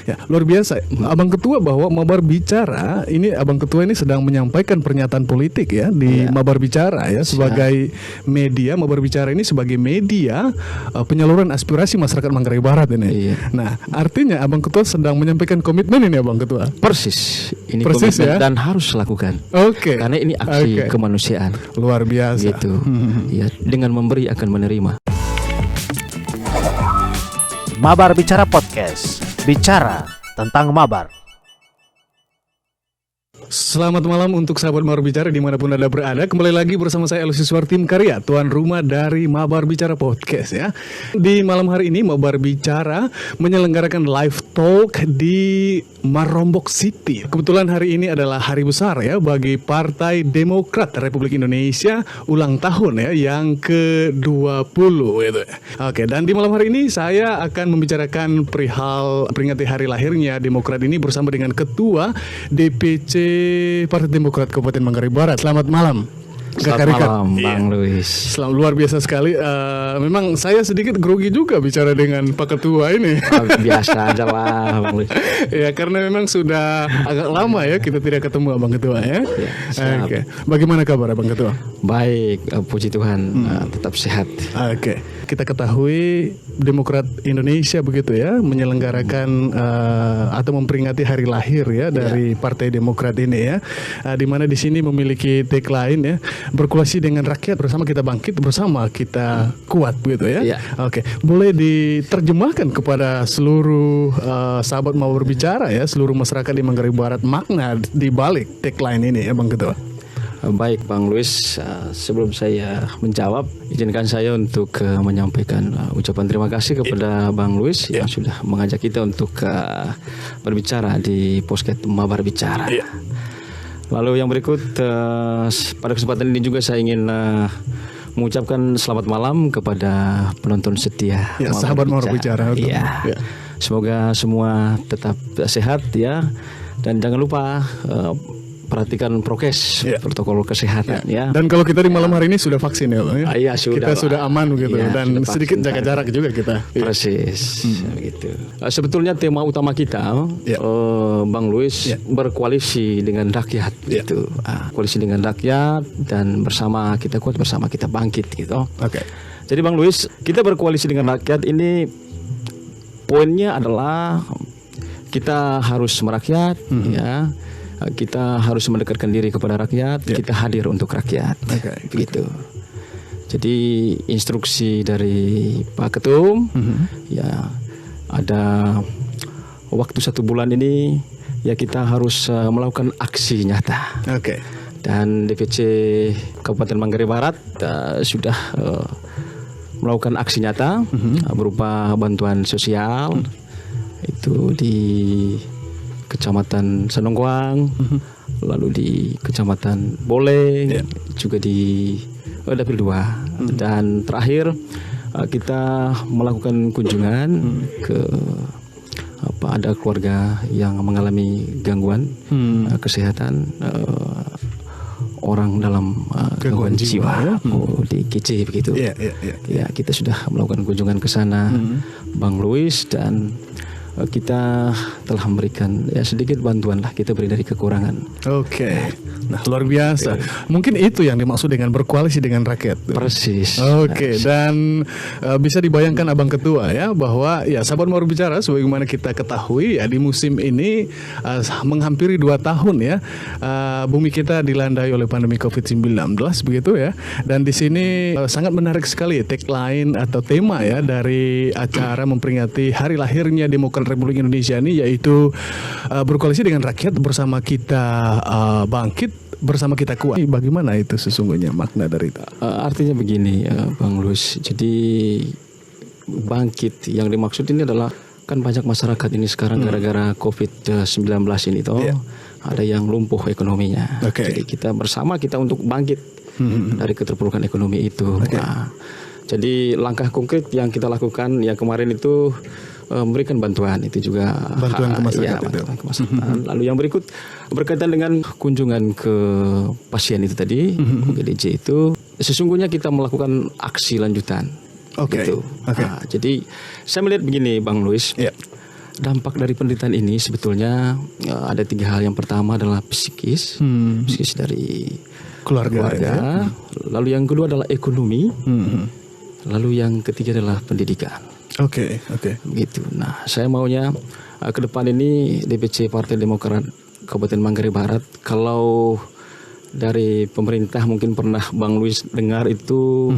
Ya, luar biasa. Abang Ketua, bahwa Mabar Bicara ini, Abang Ketua ini sedang menyampaikan pernyataan politik ya di Mabar Bicara ya, sebagai media. Mabar Bicara ini sebagai media penyaluran aspirasi masyarakat Manggarai Barat ini. Nah, artinya Abang Ketua sedang menyampaikan komitmen ini, Abang Ketua. Persis. Ini Persis, komitmen ya? dan harus lakukan. Oke. Karena ini aksi kemanusiaan. Luar biasa. Gitu. Ya, dengan memberi akan menerima. Mabar Bicara Podcast, bicara tentang Mabar. Selamat malam untuk sahabat Mabar Bicara dimanapun Anda berada. Kembali lagi bersama saya Elusiswar Tim Karya, tuan rumah dari Mabar Bicara Podcast ya. Di malam hari ini Mabar Bicara menyelenggarakan live talk di Marombok City. Kebetulan hari ini adalah hari besar ya bagi Partai Demokrat Republik Indonesia, ulang tahun ya yang ke-20 gitu ya. Oke, dan di malam hari ini saya akan membicarakan perihal peringati hari lahirnya Demokrat ini bersama dengan Ketua DPC Partai Demokrat Kabupaten Manggarai Barat. Selamat malam. Selamat malam, Bang Luis. Selamat, luar biasa sekali. Memang saya sedikit grogi juga bicara dengan Pak Ketua ini. Biasa aja lah, Bang Luis. Ya, karena memang sudah agak lama ya kita tidak ketemu, Abang Ketua ya. Oke. Bagaimana kabar, Abang Ketua? Baik, puji Tuhan, tetap sehat. Oke. Kita ketahui Demokrat Indonesia begitu ya menyelenggarakan atau memperingati hari lahir ya dari Partai Demokrat ini ya, di mana di sini memiliki tagline ya, berkoalisi dengan rakyat, bersama kita bangkit, bersama kita kuat begitu ya. Oke, boleh diterjemahkan kepada seluruh sahabat mau berbicara ya, seluruh masyarakat di Manggarai Barat, makna di balik tagline ini ya, Bang Ketua. Baik, Bang Luis, sebelum saya menjawab, izinkan saya untuk menyampaikan ucapan terima kasih kepada Bang Luis yang sudah mengajak kita untuk berbicara di podcast Mabar Bicara. Lalu yang berikut, pada kesempatan ini juga saya ingin mengucapkan selamat malam kepada penonton setia sahabat Mabar Bicara. Semoga semua tetap sehat ya, dan jangan lupa perhatikan prokes, protokol kesehatan ya. Dan kalau kita di malam hari ini sudah vaksin ya, Bang ya. Iya, sudah. Kita sudah aman begitu dan sedikit jaga jarak juga kita. Persis, begitu. Sebetulnya tema utama kita, Bang Luis, berkoalisi dengan rakyat, gitu. Koalisi dengan rakyat dan bersama kita kuat, bersama kita bangkit, gitu. Oke. Jadi Bang Luis, kita berkoalisi dengan rakyat ini poinnya adalah kita harus merakyat, ya. Kita harus mendekatkan diri kepada rakyat, kita hadir untuk rakyat, begitu. Jadi instruksi dari Pak Ketum, ya ada waktu 1 bulan ini, ya kita harus melakukan aksi nyata. Dan DPC Kabupaten Manggarai Barat sudah melakukan aksi nyata berupa bantuan sosial itu di Kecamatan Senongkuang, lalu di Kecamatan Boleng, juga di Dapil 2. Dan terakhir kita melakukan kunjungan ke ada keluarga yang mengalami gangguan kesehatan, orang dalam gangguan jiwa di KC begitu. Ya, kita sudah melakukan kunjungan ke sana, Bang Luis, dan kita telah memberikan sedikit bantuan lah, kita beri dari kekurangan. Nah, luar biasa. Mungkin itu yang dimaksud dengan berkoalisi dengan rakyat. Persis. Dan bisa dibayangkan Abang Ketua ya, bahwa ya sahabat mau berbicara, sebagaimana kita ketahui ya, di musim ini menghampiri 2 tahun ya, bumi kita dilandai oleh pandemi COVID-19 begitu ya. Dan di sini sangat menarik sekali tagline atau tema ya dari acara memperingati hari lahirnya Demokrat Republik Indonesia ini, yaitu berkoalisi dengan rakyat, bersama kita bangkit, bersama kita kuat. Bagaimana itu sesungguhnya makna dari itu? Artinya begini, Bang Luis. Jadi bangkit yang dimaksud ini adalah, kan banyak masyarakat ini sekarang gara-gara COVID-19 ini toh, ada yang lumpuh ekonominya. Jadi kita bersama kita untuk bangkit dari keterpurukan ekonomi itu. Jadi langkah konkret yang kita lakukan ya kemarin itu memberikan bantuan, itu juga bantuan ke masyarakat. Bantuan ke masyarakat. Lalu yang berikut berkaitan dengan kunjungan ke pasien itu tadi, UGDJ itu, sesungguhnya kita melakukan aksi lanjutan. Gitu. Nah, jadi saya melihat begini, Bang Luis, dampak dari penderitaan ini sebetulnya ada 3 hal. Yang pertama adalah psikis dari keluarga. Lalu yang kedua adalah ekonomi. Lalu yang ketiga adalah pendidikan. Oke. Begitu. Nah, saya maunya ke depan ini DPC Partai Demokrat Kabupaten Manggarai Barat, kalau dari pemerintah mungkin pernah Bang Luis dengar itu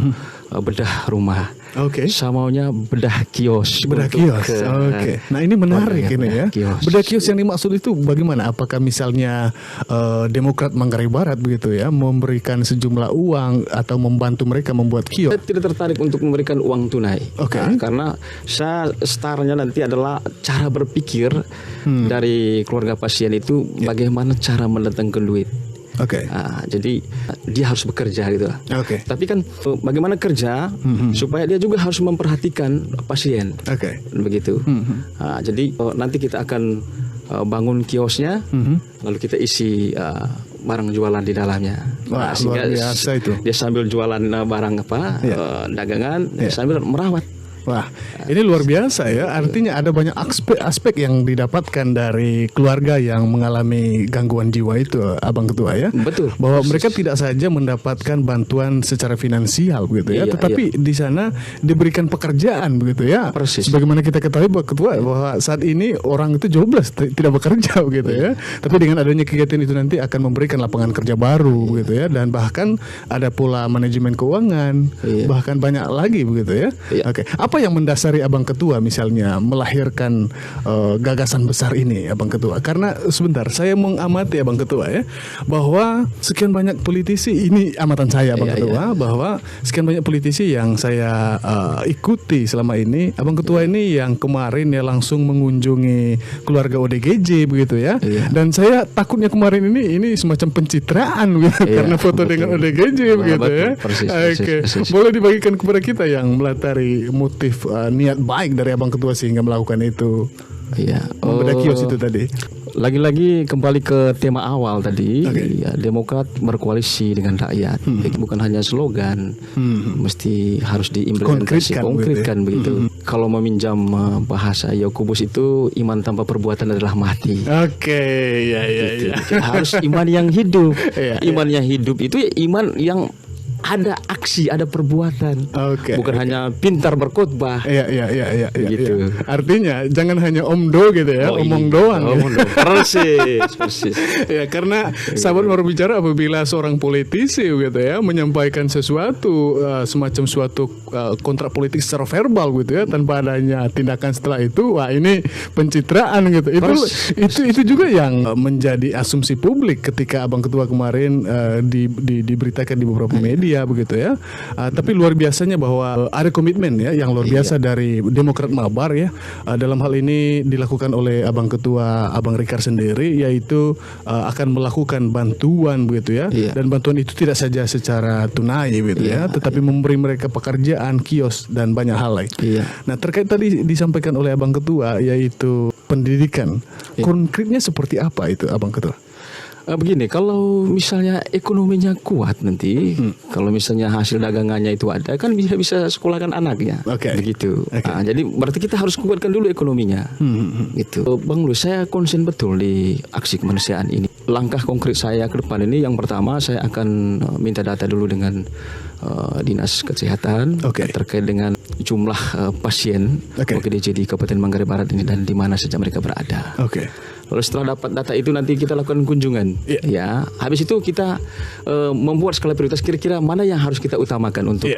bedah rumah. Oke. Saya maunya bedah kios. Bedah kios. Oke. Nah, ini menarik ini ya. Kios. Bedah kios yang dimaksud itu bagaimana? Apakah misalnya Demokrat Manggarai Barat begitu ya memberikan sejumlah uang atau membantu mereka membuat kios? Saya tidak tertarik untuk memberikan uang tunai. Oke. Karena saya startnya nanti adalah cara berpikir dari keluarga pasien itu bagaimana cara mendatangkan duit. Oke. Jadi dia harus bekerja gitu. Oke. Tapi kan bagaimana kerja supaya dia juga harus memperhatikan pasien. Oke. Begitu. Jadi nanti kita akan bangun kiosnya, lalu kita isi barang jualan di dalamnya. Wah, luar biasa itu. Dia sambil jualan barang dagangan, sambil merawat. Wah, ini luar biasa ya. Artinya ada banyak aspek yang didapatkan dari keluarga yang mengalami gangguan jiwa itu, Abang Ketua ya. Betul. Bahwa mereka tidak saja mendapatkan bantuan secara finansial begitu ya, tetapi di sana diberikan pekerjaan begitu ya. Persis. Sebagaimana kita ketahui Pak Ketua bahwa saat ini orang itu jobless, tidak bekerja begitu ya. Tapi dengan adanya kegiatan itu nanti akan memberikan lapangan kerja baru begitu ya, dan bahkan ada pula manajemen keuangan, bahkan banyak lagi begitu ya. Oke. Apa yang mendasari Abang Ketua misalnya melahirkan gagasan besar ini, Abang Ketua? Karena sebentar, saya mengamati Abang Ketua ya, bahwa sekian banyak politisi, ini amatan saya Abang Ketua, bahwa sekian banyak politisi yang saya ikuti selama ini, Abang Ketua ini yang kemarin ya langsung mengunjungi keluarga ODGJ begitu ya. Dan saya takutnya kemarin ini semacam pencitraan gitu, karena foto dengan ODGJ begitu ya. Persis. Boleh dibagikan kepada kita yang melatari motif niat baik dari Abang Ketua sehingga melakukan itu, membedah kios itu tadi. Lagi-lagi kembali ke tema awal tadi, Demokrat berkoalisi dengan rakyat. Itu bukan hanya slogan, mesti harus diimplementasi, konkretkan begitu. Kalau meminjam bahasa Yakobus itu, iman tanpa perbuatan adalah mati. Oke, ya. Harus iman yang hidup. Iman yang hidup itu iman yang ada aksi, ada perbuatan. Bukan hanya pintar berkhotbah. Iya. Gitu. Artinya jangan hanya omdo gitu ya, omong doang. Persis. Ya, karena sahabat berbicara apabila seorang politisi gitu ya menyampaikan sesuatu semacam suatu kontrak politik secara verbal gitu ya, tanpa adanya tindakan setelah itu, wah ini pencitraan gitu. Itu juga yang menjadi asumsi publik ketika Abang Ketua kemarin diberitakan di beberapa media begitu ya. Tapi luar biasanya bahwa ada komitmen ya yang luar biasa dari Demokrat Mabar ya. Dalam hal ini dilakukan oleh Abang Ketua Abang Rikar sendiri, yaitu akan melakukan bantuan begitu ya. Dan bantuan itu tidak saja secara tunai begitu ya, tetapi memberi mereka pekerjaan, kios dan banyak hal lain. Nah, terkait tadi disampaikan oleh Abang Ketua yaitu pendidikan. Konkretnya seperti apa itu Abang Ketua? Begini, kalau misalnya ekonominya kuat nanti, kalau misalnya hasil dagangannya itu ada, kan bisa sekolahkan anaknya, begitu. Jadi berarti kita harus kuatkan dulu ekonominya, gitu. Bang Lu, saya konsen betul di aksi kemanusiaan ini. Langkah konkret saya ke depan ini, yang pertama saya akan minta data dulu dengan Dinas Kesehatan terkait dengan jumlah pasien ODGJ di Kabupaten Manggarai Barat ini dan di mana saja mereka berada. Lalu setelah dapat data itu nanti kita lakukan kunjungan. Ya, habis itu kita membuat skala prioritas kira-kira mana yang harus kita utamakan untuk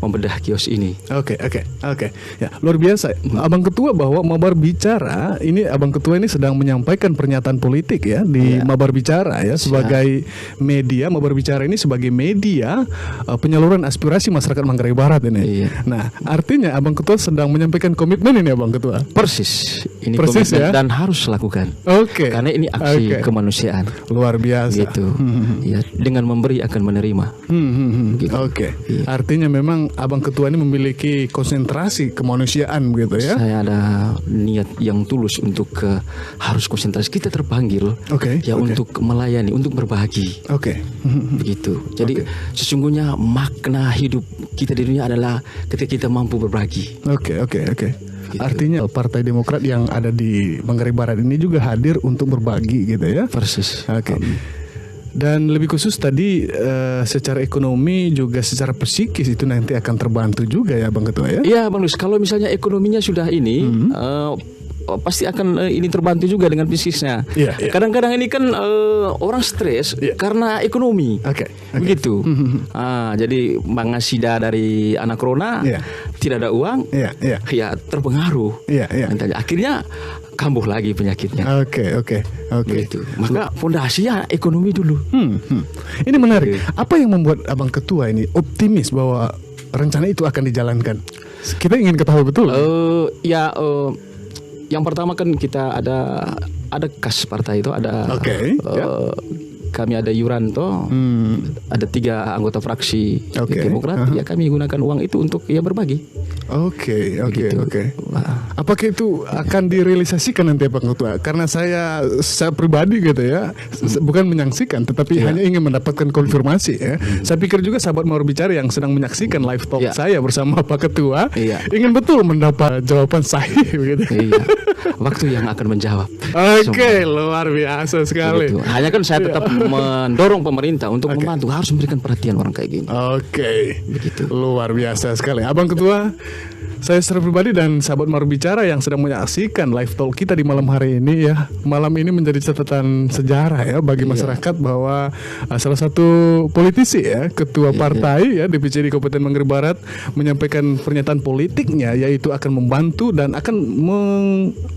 membedah kios ini. Oke. Ya, luar biasa. Abang Ketua bahwa Mabar Bicara ini, Abang Ketua ini sedang menyampaikan pernyataan politik ya di Mabar Bicara ya, sebagai media. Mabar Bicara ini sebagai media penyaluran aspirasi masyarakat Manggarai Barat ini. Nah, artinya Abang Ketua sedang menyampaikan komitmen ini Abang Ketua. Persis. Ini persis komitmen ya? Dan harus lakukan. Karena ini aksi kemanusiaan. Luar biasa. Gitu. Ya, dengan memberi akan menerima. Gitu. Artinya memang Abang Ketua ini memiliki konsentrasi kemanusiaan gitu ya. Saya ada niat yang tulus untuk harus konsentrasi. Kita terpanggil untuk melayani, untuk berbagi. Begitu. Jadi sesungguhnya makna hidup kita di dunia adalah ketika kita mampu berbagi. Gitu. Artinya Partai Demokrat yang ada di Manggarai Barat ini juga hadir untuk berbagi gitu ya. Persis. Oke. Dan lebih khusus tadi secara ekonomi juga secara psikis itu nanti akan terbantu juga ya Bang Ketua ya. Iya Bang Lus, kalau misalnya ekonominya sudah ini pasti akan ini terbantu juga dengan psikisnya. Iya, iya. Kadang-kadang ini kan orang stres karena ekonomi. Oke. Begitu. Jadi Bang Asida dari anak Rona tidak ada uang, ya terpengaruh. Akhirnya kambuh lagi penyakitnya. Oke. Gitu. Maka fondasinya ekonomi dulu. Ini menarik. Apa yang membuat Abang Ketua ini optimis bahwa rencana itu akan dijalankan? Kita ingin ketahui betul. Yang pertama kan kita ada kas partai itu ada. Kami ada yuran toh, ada 3 anggota fraksi Demokrat, ya kami gunakan uang itu untuk ya berbagi. Oke. Apakah itu akan direalisasikan nanti Pak Ketua? Karena saya pribadi gitu ya, bukan menyaksikan, tetapi hanya ingin mendapatkan konfirmasi ya. Saya pikir juga sahabat Mawar Bicara yang sedang menyaksikan live talk saya bersama Pak Ketua, ingin betul mendapat jawaban sahih begitu. Waktu yang akan menjawab. Oke, luar biasa sekali. Begitu. Hanya kan saya tetap mendorong pemerintah untuk membantu, harus memberikan perhatian orang kayak gini. Oke. Begitu. Luar biasa sekali. Abang Ketua, saya secara pribadi dan sahabat Mawar Bicara yang sedang menyaksikan live talk kita di malam hari ini ya. Malam ini menjadi catatan sejarah ya bagi masyarakat bahwa salah satu politisi ya, ketua partai ya DPC di Kabupaten Manggarai Barat menyampaikan pernyataan politiknya yaitu akan membantu dan akan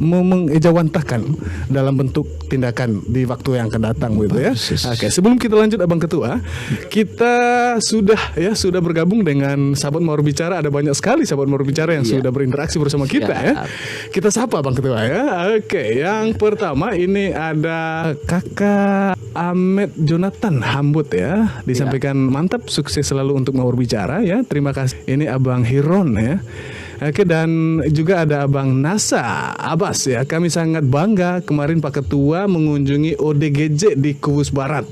mengejawantahkan dalam bentuk tindakan di waktu yang akan datang gitu ya. Oke, sebelum kita lanjut Abang Ketua, kita sudah bergabung dengan sahabat Mawar Bicara. Ada banyak sekali sahabat Mawar Bicara yang sudah berinteraksi bersama kita ya. Kita sapa Bang Ketua ya. Oke, yang pertama ini ada Kakak Ahmed Jonathan Hambut ya. Disampaikan mantap, sukses selalu untuk Mawar Bicara ya. Terima kasih. Ini Abang Hiron ya. Oke, dan juga ada Abang Nasa Abbas ya. Kami sangat bangga kemarin Pak Ketua mengunjungi ODGJ di Kubus Barat.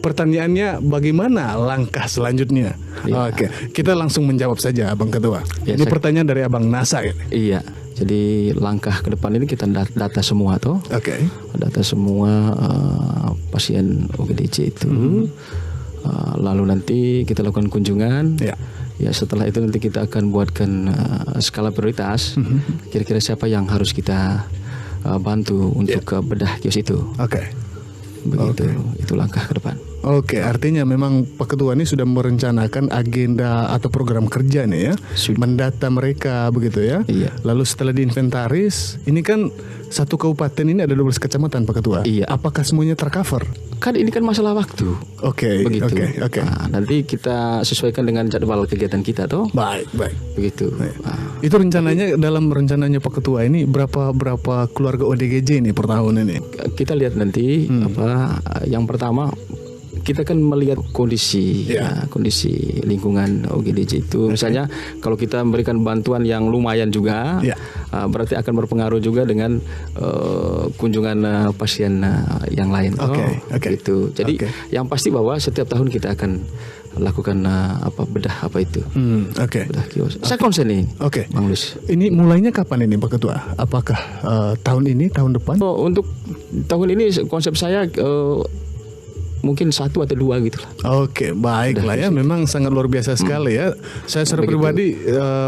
Pertanyaannya bagaimana langkah selanjutnya? Oke, kita langsung menjawab saja Abang Ketua. Ini pertanyaan dari Abang Nasa ya. Iya. Jadi langkah ke depan ini kita data semua toh. Data semua pasien OGDC itu. Lalu nanti kita lakukan kunjungan. Ya setelah itu nanti kita akan buatkan skala prioritas. Kira-kira siapa yang harus kita bantu untuk bedah kios itu. Begitu. Itu langkah ke depan. Oke, artinya memang Pak Ketua ini sudah merencanakan agenda atau program kerja nih ya, mendata mereka begitu ya. Lalu setelah diinventaris, ini kan satu kabupaten ini ada 12 kecamatan Pak Ketua. Apakah semuanya tercover? Kan ini kan masalah waktu. Begitu. Nah, nanti kita sesuaikan dengan jadwal kegiatan kita toh. Baik. Begitu. Itu rencananya dalam rencananya Pak Ketua ini berapa keluarga ODGJ ini per tahun ini? Kita lihat nanti yang pertama kita kan melihat kondisi kondisi lingkungan OGDJ itu. Misalnya kalau kita memberikan bantuan yang lumayan juga, berarti akan berpengaruh juga dengan kunjungan pasien yang lain. Gitu. Jadi yang pasti bahwa setiap tahun kita akan lakukan bedah itu. Bedah kios. Saya konsen nih, Bang Lus. Ini mulainya kapan ini Pak Ketua? Apakah tahun ini, tahun depan? Untuk tahun ini konsep saya mungkin 1 atau 2 gitu lah. Baiklah ya, memang sangat luar biasa sekali ya. Saya secara pribadi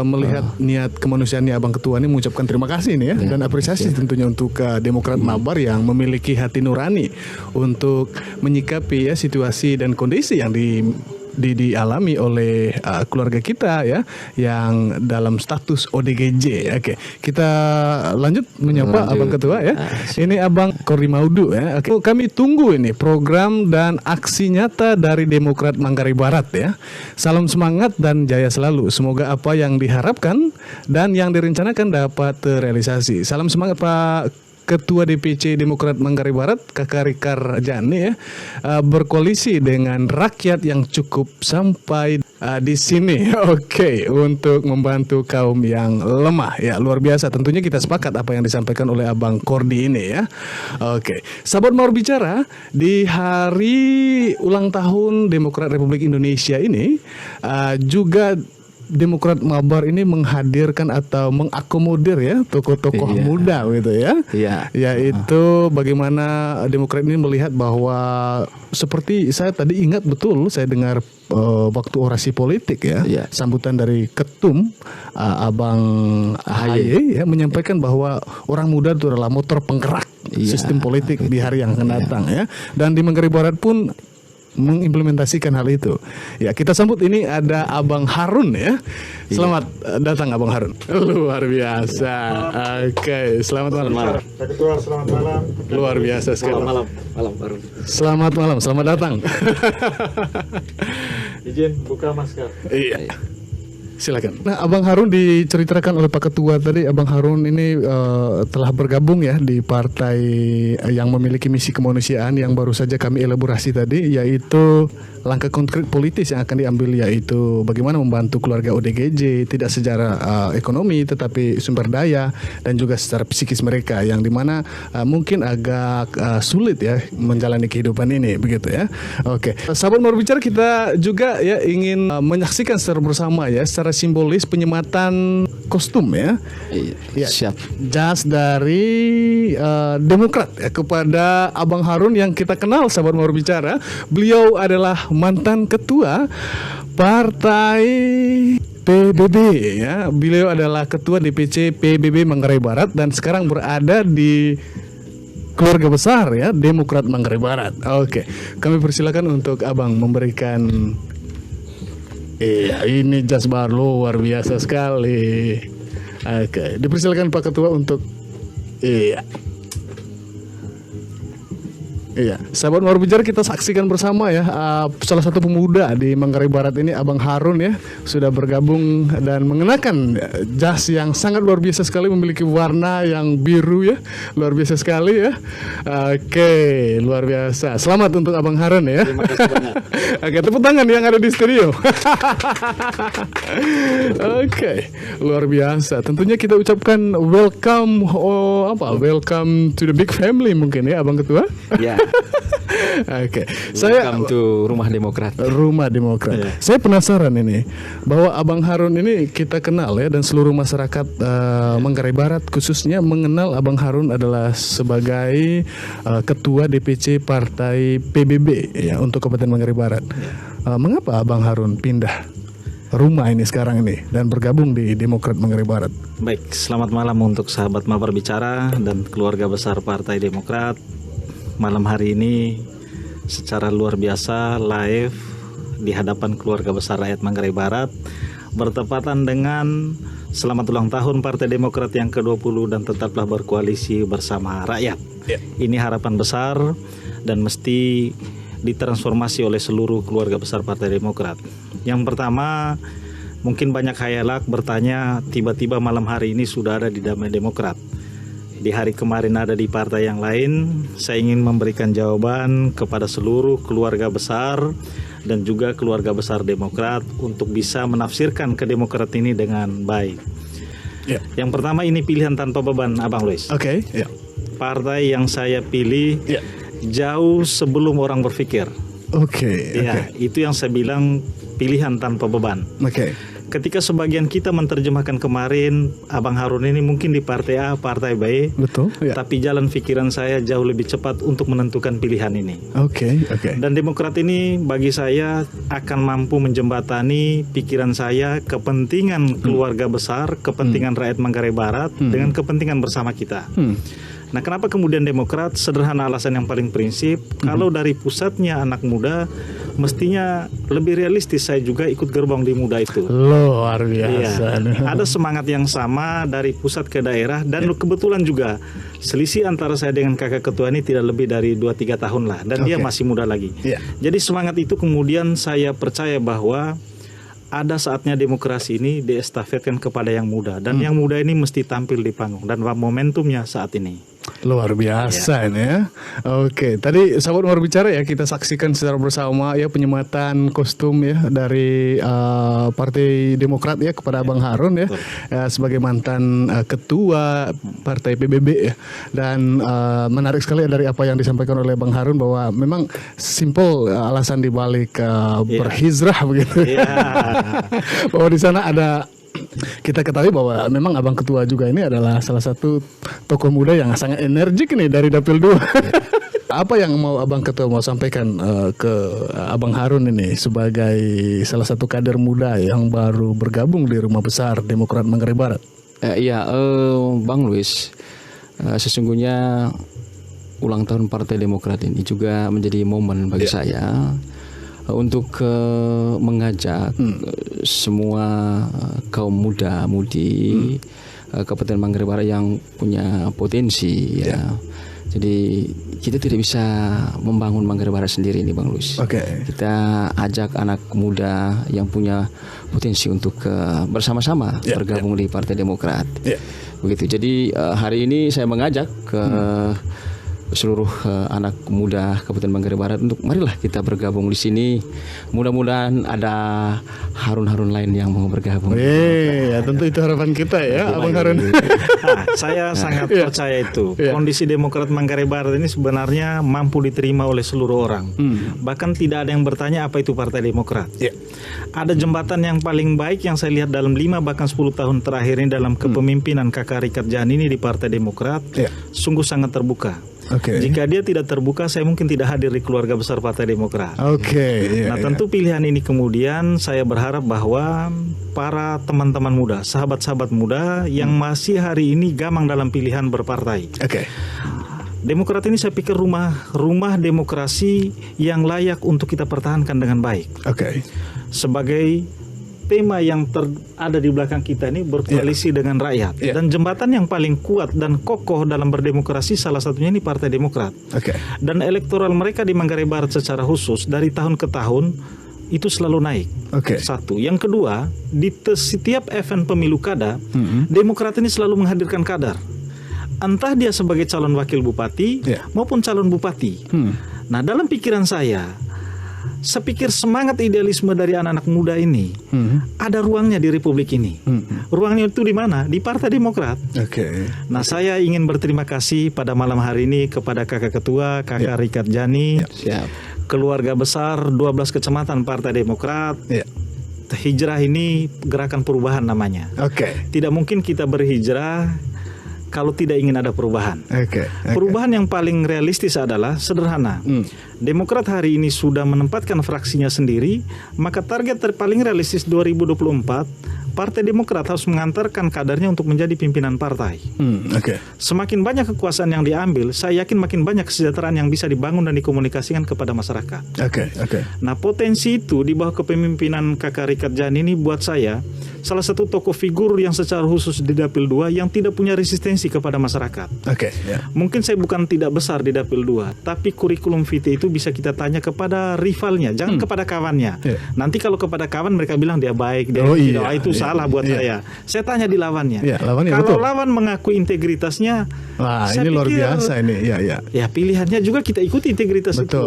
melihat niat kemanusiaannya Abang Ketua ini mengucapkan terima kasih nih ya, dan apresiasi tentunya untuk Demokrat Mabar yang memiliki hati nurani untuk menyikapi ya situasi dan kondisi yang dialami oleh keluarga kita ya yang dalam status ODGJ. Kita lanjut menyapa Abang Ketua ya. Ini Abang Kordi Maudu ya. Kami tunggu ini program dan aksi nyata dari Demokrat Manggarai Barat ya. Salam semangat dan jaya selalu. Semoga apa yang diharapkan dan yang direncanakan dapat terrealisasi. Salam semangat Pak Ketua DPC Demokrat Manggarai Barat, Kakak Rikar Jani ya, berkoalisi dengan rakyat yang cukup sampai di sini. Untuk membantu kaum yang lemah ya, luar biasa. Tentunya kita sepakat apa yang disampaikan oleh Abang Kordi ini ya. Sahabat Mawar Bicara, di hari ulang tahun Demokrat Republik Indonesia ini juga Demokrat Mabar ini menghadirkan atau mengakomodir ya tokoh-tokoh muda gitu ya. Iya. Yaitu bagaimana Demokrat ini melihat bahwa seperti saya tadi ingat betul saya dengar waktu orasi politik ya, sambutan dari Ketum Abang AHY ya menyampaikan bahwa orang muda itu adalah motor penggerak sistem politik di hari yang akan datang ya. Dan di Manggarai Barat pun mengimplementasikan hal itu. Ya, kita sambut ini ada Abang Harun ya. Selamat datang Abang Harun. Luar biasa. Oke, selamat malam. Pak Ketua, selamat malam. Luar biasa sekali. Malam Harun. Selamat malam, selamat datang. Izin buka masker. Iya. Silakan. Nah, Abang Harun diceritakan oleh Pak Ketua tadi, Abang Harun ini telah bergabung ya di partai yang memiliki misi kemanusiaan yang baru saja kami elaborasi tadi, yaitu langkah konkret politis yang akan diambil, yaitu bagaimana membantu keluarga ODGJ tidak secara ekonomi tetapi sumber daya dan juga secara psikis mereka yang dimana mungkin agak sulit ya menjalani kehidupan ini begitu ya. Oke, sahabat Mabar Bicara, kita juga ya ingin menyaksikan secara bersama ya secara simbolis penyematan kostum ya. Iya. Siap. Jas dari Demokrat ya, kepada Abang Harun yang kita kenal sahabat Mabar Bicara. Beliau adalah mantan ketua partai PBB ya. Beliau adalah ketua DPC PBB Manggarai Barat dan sekarang berada di keluarga besar ya Demokrat Manggarai Barat. Oke, kami persilakan untuk Abang memberikan. Iya, ini jas baru luar biasa sekali. Oke, dipersilakan Pak Ketua untuk Iya, sahabat Mabar Bicara, kita saksikan bersama ya salah satu pemuda di Manggarai Barat ini, Abang Harun ya, sudah bergabung dan mengenakan jas yang sangat luar biasa sekali, memiliki warna yang biru ya, luar biasa sekali ya. Oke, luar biasa. Selamat untuk Abang Harun ya. Terima kasih banyak. Oke, tepuk tangan yang ada di studio. Oke, luar biasa. Tentunya kita ucapkan welcome welcome to the big family mungkin ya, Abang Ketua. Ya. Oke, Welcome to Rumah Demokrat. Rumah Demokrat. Saya penasaran ini bahwa Abang Harun ini kita kenal ya, dan seluruh masyarakat Manggarai Barat khususnya mengenal Abang Harun adalah sebagai ketua DPC Partai PBB ya untuk Kabupaten Manggarai Barat. Mengapa Abang Harun pindah rumah ini sekarang ini dan bergabung di Demokrat Manggarai Barat? Baik, selamat malam untuk sahabat Mabar Bicara dan keluarga besar Partai Demokrat. Malam hari ini secara luar biasa live di hadapan keluarga besar rakyat Manggarai Barat bertepatan dengan selamat ulang tahun Partai Demokrat yang ke-20 dan tetaplah berkoalisi bersama rakyat. Ini harapan besar dan mesti ditransformasi oleh seluruh keluarga besar Partai Demokrat. Yang pertama, mungkin banyak khayalak bertanya tiba-tiba malam hari ini sudah ada di Damai Demokrat. Di hari kemarin ada di partai yang lain. Saya ingin memberikan jawaban kepada seluruh keluarga besar dan juga keluarga besar Demokrat untuk bisa menafsirkan ke Demokrat ini dengan baik. Yang pertama, ini pilihan tanpa beban, Abang Luis. Oke. Partai yang saya pilih jauh sebelum orang berpikir. Oke. Itu yang saya bilang pilihan tanpa beban. Ketika sebagian kita menerjemahkan kemarin Abang Harun ini mungkin di partai A, partai B, betul. Tapi jalan pikiran saya jauh lebih cepat untuk menentukan pilihan ini. Oke. Dan Demokrat ini bagi saya akan mampu menjembatani pikiran saya, kepentingan keluarga besar, kepentingan rakyat Manggarai Barat dengan kepentingan bersama kita. Nah, kenapa kemudian Demokrat? Sederhana alasan yang paling prinsip. Kalau dari pusatnya anak muda, mestinya lebih realistis saya juga ikut gerbong di muda itu. Luar biasa. Ada semangat yang sama dari pusat ke daerah dan kebetulan juga selisih antara saya dengan kakak ketua ini tidak lebih dari 2-3 tahun lah, dan dia masih muda lagi. Jadi semangat itu kemudian saya percaya bahwa ada saatnya demokrasi ini diestafetkan kepada yang muda, dan yang muda ini mesti tampil di panggung, dan momentumnya saat ini. Luar biasa ini ya. Oke, tadi sahabat Mabur Bicara ya, kita saksikan secara bersama ya penyematan kostum ya dari Partai Demokrat ya kepada Abang Harun ya, sebagai mantan ketua Partai PBB ya. Dan menarik sekali dari apa yang disampaikan oleh Bang Harun bahwa memang simple alasan dibalik berhijrah begitu. Bahwa di sana ada, kita ketahui bahwa memang Abang Ketua juga ini adalah salah satu tokoh muda yang sangat energik nih dari Dapil 2. Apa yang mau Abang Ketua mau sampaikan ke Abang Harun ini sebagai salah satu kader muda yang baru bergabung di Rumah Besar Demokrat Manggarai Barat? Bang Luis, sesungguhnya ulang tahun Partai Demokrat ini juga menjadi momen bagi saya untuk mengajak semua kaum muda-mudi Kabupaten Manggarai Barat yang punya potensi ya. Jadi kita tidak bisa membangun Manggarai Barat sendiri ini Bang Luis. Kita ajak anak muda yang punya potensi untuk bersama-sama bergabung di Partai Demokrat. Begitu. Jadi hari ini saya mengajak ke seluruh anak muda Kabupaten Manggarai Barat untuk marilah kita bergabung di sini. Mudah-mudahan ada Harun-Harun lain yang mau bergabung. Ya tentu itu harapan kita ya, Abang Harun. Saya sangat percaya itu. Kondisi Demokrat Manggarai Barat ini sebenarnya mampu diterima oleh seluruh orang. Bahkan tidak ada yang bertanya apa itu Partai Demokrat. Ada jembatan yang paling baik yang saya lihat dalam 5 bahkan 10 tahun terakhir ini dalam kepemimpinan Kakak Richard Janini di Partai Demokrat. Sungguh sangat terbuka. Jika dia tidak terbuka, saya mungkin tidak hadir di keluarga besar Partai Demokrat. Nah, tentu pilihan ini kemudian saya berharap bahwa para teman-teman muda, sahabat-sahabat muda yang masih hari ini gamang dalam pilihan berpartai. Demokrat ini saya pikir rumah demokrasi yang layak untuk kita pertahankan dengan baik. Sebagai tema yang ada di belakang kita ini berkoalisi dengan rakyat. Dan jembatan yang paling kuat dan kokoh dalam berdemokrasi salah satunya ini Partai Demokrat. Dan elektoral mereka di Manggarai Barat secara khusus dari tahun ke tahun itu selalu naik. Satu. Yang kedua, di setiap event pemilu kada, Demokrat ini selalu menghadirkan kader. Entah dia sebagai calon wakil bupati maupun calon bupati. Nah, dalam pikiran saya pikir semangat idealisme dari anak-anak muda ini ada ruangnya di Republik ini. Ruangnya itu di mana? Di Partai Demokrat. Nah, saya ingin berterima kasih pada malam hari ini kepada Kakak Ketua, Kakak Richard Jani, keluarga besar 12 kecamatan Partai Demokrat. Hijrah ini gerakan perubahan namanya. Tidak mungkin kita berhijrah kalau tidak ingin ada perubahan. Perubahan yang paling realistis adalah sederhana. Demokrat hari ini sudah menempatkan fraksinya sendiri, maka target paling realistis 2024 Partai Demokrat harus mengantarkan kadernya untuk menjadi pimpinan partai. Semakin banyak kekuasaan yang diambil, saya yakin makin banyak kesejahteraan yang bisa dibangun dan dikomunikasikan kepada masyarakat. Nah, potensi itu di bawah kepemimpinan Kakak Richard Jan ini buat saya salah satu tokoh figur yang secara khusus di Dapil 2 yang tidak punya resistensi kepada masyarakat. Mungkin saya bukan tidak besar di Dapil 2, tapi kurikulum vitae itu bisa kita tanya kepada rivalnya, jangan kepada kawannya. Nanti kalau kepada kawan mereka bilang dia baik, dia itu salah buat saya. Saya tanya di lawannya. Kalau lawan mengaku integritasnya, ini luar biasa ini. Ya pilihannya juga kita ikuti integritas itu.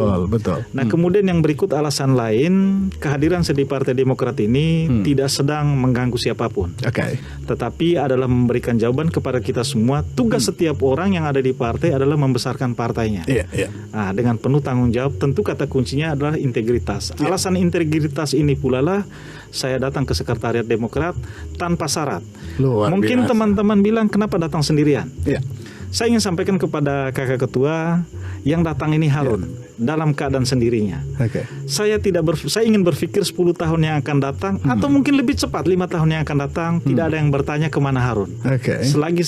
Nah, kemudian yang berikut alasan lain, kehadiran saya di Partai Demokrat ini tidak sedang mengganggu siapapun. Tetapi adalah memberikan jawaban kepada kita semua. Tugas setiap orang yang ada di partai adalah membesarkan partainya. Nah, dengan penuh tanggung jawab, tentu kata kuncinya adalah integritas. Alasan integritas ini pula lah saya datang ke Sekretariat Demokrat tanpa syarat. Mungkin teman-teman bilang kenapa datang sendirian? Saya ingin sampaikan kepada Kakak Ketua yang datang ini Harun dalam keadaan sendirinya. Saya ingin berpikir 10 tahun yang akan datang atau mungkin lebih cepat 5 tahun yang akan datang tidak ada yang bertanya kemana Harun. Selagi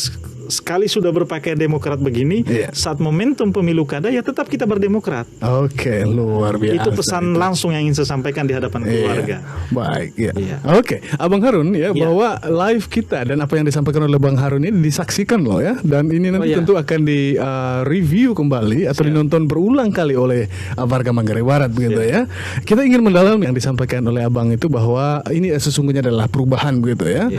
sekali sudah berpakaian Demokrat begini, saat momentum pemilu kada ya tetap kita berdemokrat. Luar biasa. Itu pesan langsung yang ingin saya sampaikan di hadapan keluarga. Abang Harun bahwa live kita dan apa yang disampaikan oleh Bang Harun ini disaksikan loh ya, dan ini nanti tentu akan di review kembali atau dinonton berulang kali oleh warga Manggarai Barat begitu ya. Kita ingin mendalami yang disampaikan oleh Abang itu bahwa ini sesungguhnya adalah perubahan begitu ya.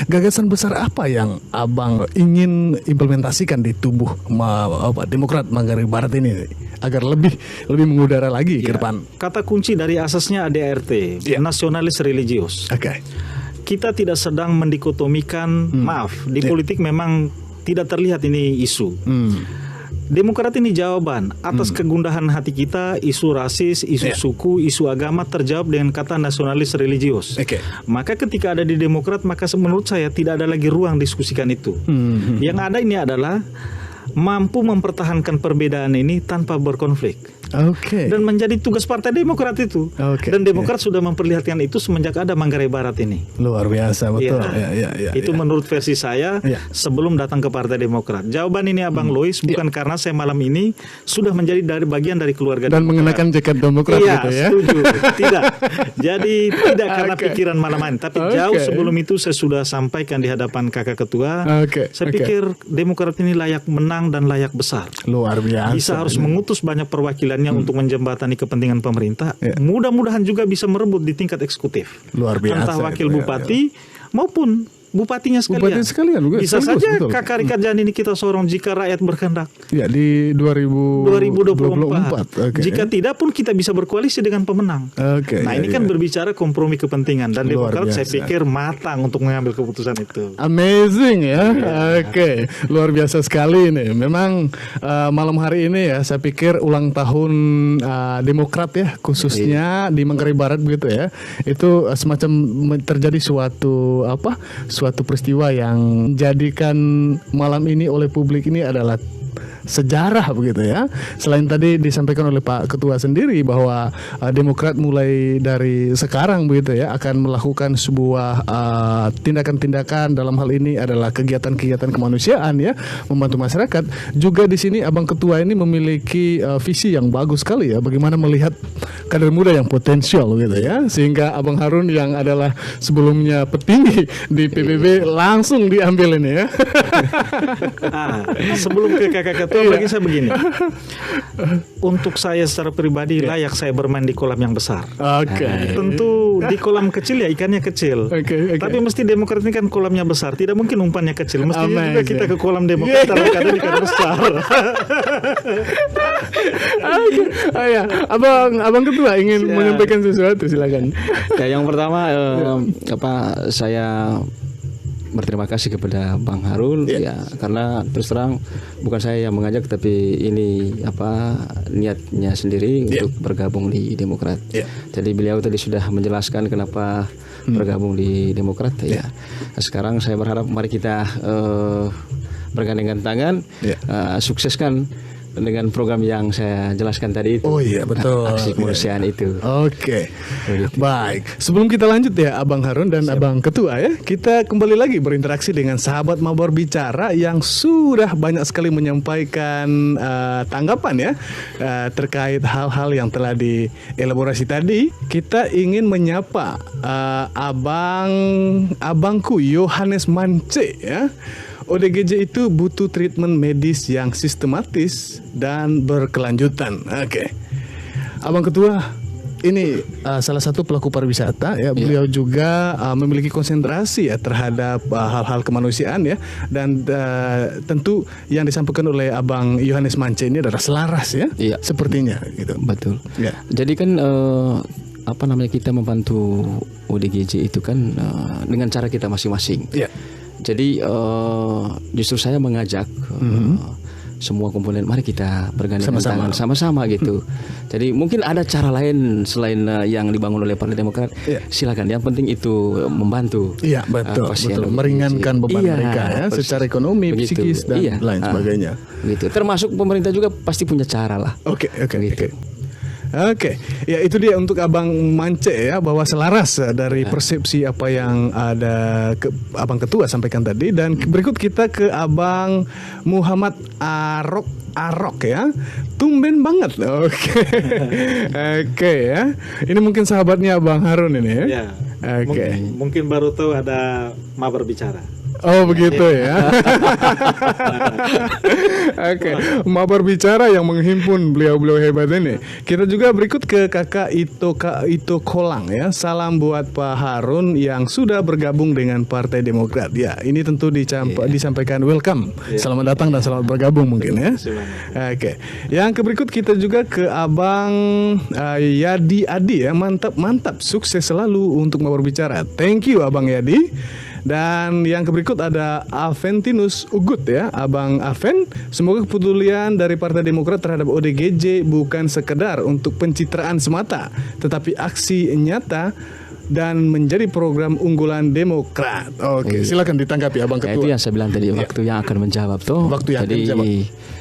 Gagasan besar apa yang Abang ingin ingin implementasikan di tubuh Demokrat Manggarai Barat ini agar lebih mengudara lagi ke depan? Kata kunci dari asasnya ADART, nasionalis religius. Oke. Kita tidak sedang mendikotomikan, maaf, di politik memang tidak terlihat ini isu. Demokrat ini jawaban atas kegundahan hati kita, isu rasis, isu suku, isu agama terjawab dengan kata nasionalis religius. Oke. Maka ketika ada di Demokrat, maka menurut saya tidak ada lagi ruang diskusikan itu. Yang ada ini adalah mampu mempertahankan perbedaan ini tanpa berkonflik. Oke. Dan menjadi tugas Partai Demokrat itu. Oke. Dan Demokrat sudah memperlihatkan itu semenjak ada Manggarai Barat ini. Luar biasa, betul. Itu menurut versi saya sebelum datang ke Partai Demokrat. Jawaban ini Abang Lois bukan karena saya malam ini sudah menjadi bagian dari keluarga dan Demokrat. Mengenakan jaket Demokrat gitu ya. Setuju. Tidak. Jadi tidak karena pikiran malam ini, tapi jauh sebelum itu saya sudah sampaikan di hadapan Kakak Ketua. Saya pikir Demokrat ini layak menang dan layak besar. Luar biasa. Bisa harus mengutus banyak perwakilannya untuk menjembatani kepentingan pemerintah. Mudah-mudahan juga bisa merebut di tingkat eksekutif. Luar biasa. Entah wakil bupati maupun bupatinya sekalian. Bisa saja Kakak Rika Jani ini kita sorong jika rakyat berkehendak. Ya, di 2024. Jika tidak pun kita bisa berkoalisi dengan pemenang. Nah, ini kan berbicara kompromi kepentingan dan Demokrat saya pikir matang untuk mengambil keputusan itu. Amazing ya. Luar biasa sekali ini. Memang malam hari ini ya saya pikir ulang tahun Demokrat ya, khususnya di Manggarai Barat begitu ya. Itu semacam terjadi suatu peristiwa yang jadikan malam ini oleh publik ini adalah sejarah begitu ya. Selain tadi disampaikan oleh Pak Ketua sendiri bahwa Demokrat mulai dari sekarang begitu ya akan melakukan sebuah tindakan-tindakan, dalam hal ini adalah kegiatan-kegiatan kemanusiaan ya, membantu masyarakat. Juga di sini Abang Ketua ini memiliki visi yang bagus sekali ya, bagaimana melihat kader muda yang potensial gitu ya, sehingga Abang Harun yang adalah sebelumnya petinggi di PBB langsung diambil ini ya. Sebelum ke Kakak Ketua bagi saya begini. Untuk saya secara pribadi layak saya bermain di kolam yang besar. Tentu di kolam kecil ya ikannya kecil. Tapi mesti Demokrat ini kan kolamnya besar, tidak mungkin umpannya kecil. Mesti juga kita ke kolam Demokrat karena ikan besar. Abang Ketua ingin menyampaikan sesuatu, silakan. Ya, yang pertama saya berterima kasih kepada Bang Harun ya, karena terus terang bukan saya yang mengajak, tapi ini niatnya sendiri untuk bergabung di Demokrat. Jadi beliau tadi sudah menjelaskan kenapa bergabung di Demokrat ya. Sekarang saya berharap mari kita bergandengan tangan, sukseskan dengan program yang saya jelaskan tadi itu. Oh iya, betul. Aksi kemanusiaan itu. Baik. Sebelum kita lanjut ya Abang Harun dan Abang Ketua ya, kita kembali lagi berinteraksi dengan sahabat Mabar Bicara yang sudah banyak sekali menyampaikan tanggapan ya terkait hal-hal yang telah dielaborasi tadi. Kita ingin menyapa abangku Yohanes Mance ya. ODGJ itu butuh treatment medis yang sistematis dan berkelanjutan. Abang Ketua, ini salah satu pelaku pariwisata ya. Beliau juga memiliki konsentrasi ya terhadap hal-hal kemanusiaan ya. Dan tentu yang disampaikan oleh Abang Yohanes Mance ini adalah selaras ya. Sepertinya gitu. Betul. Jadi kan kita membantu ODGJ itu kan dengan cara kita masing-masing. Jadi justru saya mengajak semua komponen, mari kita bergandengan tangan sama-sama gitu. Jadi mungkin ada cara lain selain yang dibangun oleh Partai Demokrat. Silakan, yang penting itu membantu. Betul. Meringankan beban mereka ya, secara ekonomi, psikis dan lain sebagainya. Gitu. Termasuk pemerintah juga pasti punya cara lah. Ya itu dia untuk Abang Mance ya, bahwa selaras dari persepsi apa yang ada Abang Ketua sampaikan tadi. Dan berikut kita ke Abang Muhammad Arok ya. Tumben banget. Ya. Ini mungkin sahabatnya Abang Harun ini ya. Mungkin baru tahu ada Mabar Bicara. Oh begitu ya. Oke, Mabar Bicara yang menghimpun beliau-beliau hebat ini. Kita juga berikut ke Kakak Ito Kolang ya. Salam buat Pak Harun yang sudah bergabung dengan Partai Demokrat. Ya, ini tentu disampaikan welcome. Selamat datang dan selamat bergabung mungkin ya. Oke. Yang berikut kita juga ke Abang Yadi Adi ya. Mantap, sukses selalu untuk Mabar Bicara. Thank you Abang Yadi. Dan yang berikut ada Aventinus Ugut ya, Abang Aven. Semoga kepedulian dari Partai Demokrat terhadap ODGJ bukan sekedar untuk pencitraan semata, tetapi aksi nyata dan menjadi program unggulan Demokrat. Oke, silakan ditanggapi Abang Ya, Ketua. itu yang saya bilang tadi, waktu yang akan menjawab tuh. Waktu yang akan Jadi menjawab.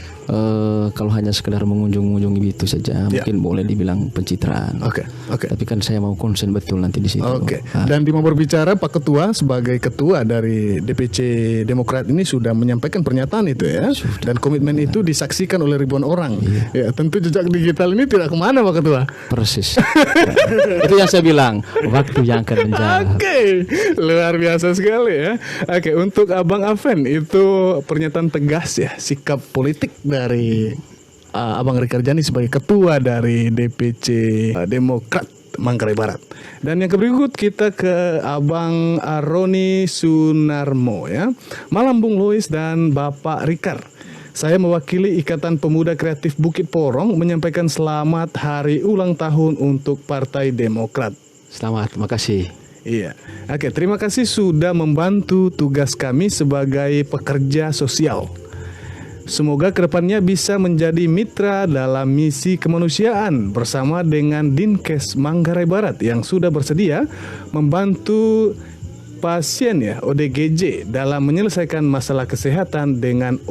kalau hanya sekedar mengunjungi itu saja, Ya. mungkin boleh dibilang pencitraan. Oke. Tapi kan saya mau konsen betul nanti di situ. Oke. Ah, Dan di Mabar Bicara Pak Ketua sebagai ketua dari DPC Demokrat ini sudah menyampaikan pernyataan itu ya. Dan komitmen itu disaksikan oleh ribuan orang. Ya, tentu jejak digital ini tidak kemana Pak Ketua. persis. Itu yang saya bilang, waktu yang akan menjawab. Oke, luar biasa sekali ya. Oke, untuk Abang Aven itu pernyataan tegas ya, sikap politik dari Abang Rikarjani sebagai ketua dari DPC Demokrat Manggarai Barat. Dan yang berikut kita ke Abang Roni Sunarmo ya. Malam Bung Lois dan Bapak Rikar. Saya mewakili Ikatan Pemuda Kreatif Bukit Porong menyampaikan selamat hari ulang tahun untuk Partai Demokrat. Selamat, makasih. Iya. Oke, terima kasih sudah membantu tugas kami sebagai pekerja sosial. Semoga kedepannya bisa menjadi mitra dalam misi kemanusiaan bersama dengan Dinkes Manggarai Barat yang sudah bersedia membantu pasien ya ODGJ dalam menyelesaikan masalah kesehatan dengan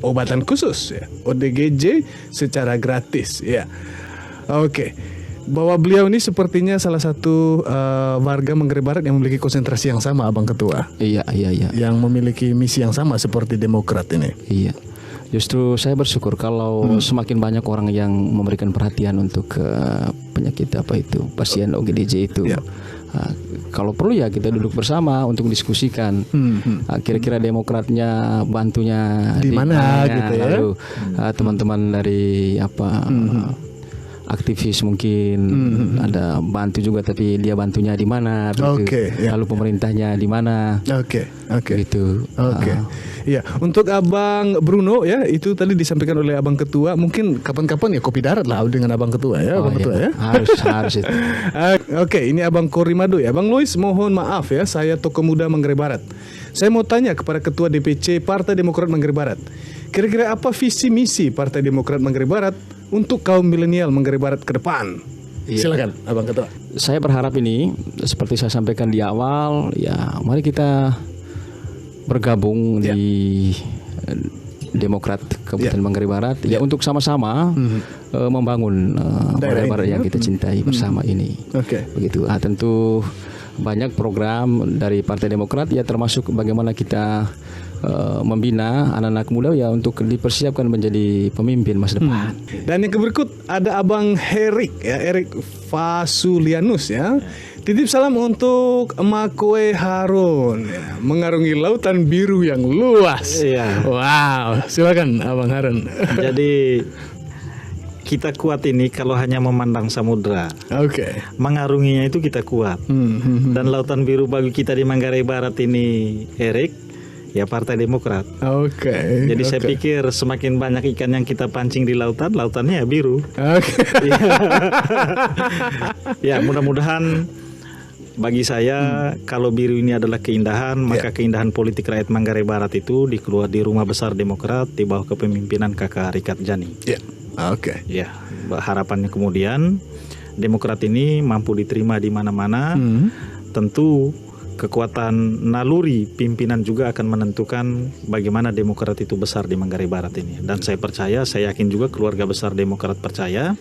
obatan khusus ya ODGJ secara gratis ya. Oke. Bahwa beliau ini sepertinya salah satu warga Manggarai Barat yang memiliki konsentrasi yang sama Abang Ketua. Iya. Yang memiliki misi yang sama seperti Demokrat ini. Iya. Justru saya bersyukur kalau semakin banyak orang yang memberikan perhatian untuk penyakit pasien ODGJ itu. Ya. Kalau perlu ya kita duduk bersama untuk diskusikan. Kira-kira Demokratnya bantunya Di mana gitu ya. Lalu teman-teman dari aktivis mungkin ada bantu juga, tapi dia bantunya di mana? Oke, ya. Lalu pemerintahnya di mana? Oke. Gitu. Oke. Iya, untuk Abang Bruno ya, itu tadi disampaikan oleh Abang Ketua. Mungkin kapan-kapan ya kopi darat lah dengan Abang Ketua ya, Abang Ketua ya. Harus itu. Oke, ini Abang Korimado ya. Bang Lois, mohon maaf ya, saya Tokoh Muda Manggarai Barat. Saya mau tanya kepada Ketua DPC Partai Demokrat Manggarai Barat. Kira-kira apa visi misi Partai Demokrat Manggarai Barat untuk kaum milenial Manggarai Barat ke depan? Iya. Silakan, Abang Ketua. Saya berharap ini seperti saya sampaikan di awal, ya mari kita bergabung di Demokrat Kabupaten Manggarai Barat ya untuk sama-sama membangun Manggarai Barat yang kita cintai bersama ini. Oke. Begitu. Tentu banyak program dari Partai Demokrat ya, termasuk bagaimana kita membina anak-anak muda ya untuk dipersiapkan menjadi pemimpin masa depan. Dan yang berikut ada Abang Herik ya, Erik Fasulianus ya. Titip salam untuk Emakue Harun ya, mengarungi lautan biru yang luas. Iya. Wow, silakan Abang Harun. Jadi kita kuat ini kalau hanya memandang samudra. Oke. Mengarunginya itu kita kuat. Dan lautan biru bagi kita di Manggarai Barat ini, Erik, ya Partai Demokrat. Oke. Jadi saya pikir semakin banyak ikan yang kita pancing di lautan, lautannya ya biru. Oke. Ya mudah-mudahan bagi saya kalau biru ini adalah keindahan, maka keindahan politik rakyat Manggarai Barat itu dikeluar di Rumah Besar Demokrat di bawah kepemimpinan Kakak Rikarjani. Ya. Oke. Ya, harapannya kemudian Demokrat ini mampu diterima di mana-mana. Tentu kekuatan naluri pimpinan juga akan menentukan bagaimana Demokrat itu besar di Manggarai Barat ini. Dan saya percaya, saya yakin juga keluarga besar Demokrat percaya